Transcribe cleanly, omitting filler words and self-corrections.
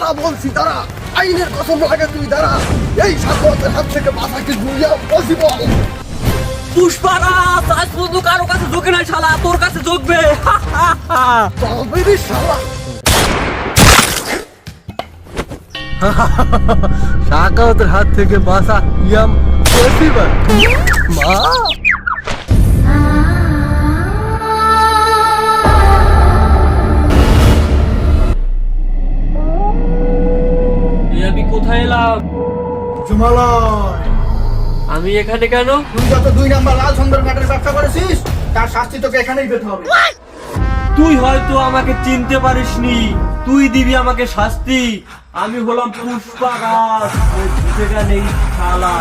দাঁড়া বলছি, দাঁড়া। আইনের কসম লাগে তুই দাঁড়া। এই সাগরের হাত থেকে মাথাকে গুলিয়া পসিবল। পুষ্পারাজ আজ পর্যন্ত কারো কাছে ঝোঁকে নাই শালা, তোর কাছে ঝোঁকবে। তবে রে শালা। সাকাওয়াতের হাত থেকে বাঁচা ইয়াম পসিবল। মা আমি কোথায় এলাম? জুমালয়, আমি এখানে কেন? তুই যত 2 নাম্বার লাল সুন্দর কাঠের ব্যবসা করেছিস তার শাস্তি তোকে এখানেই পেতে হবে। তুই হয়তো আমাকে চিনতে পারিসনি, তুই দিবি আমাকে শাস্তি। আমি হলাম পুষ্পারাজ, ওই ঝুঁকে নেই শালা।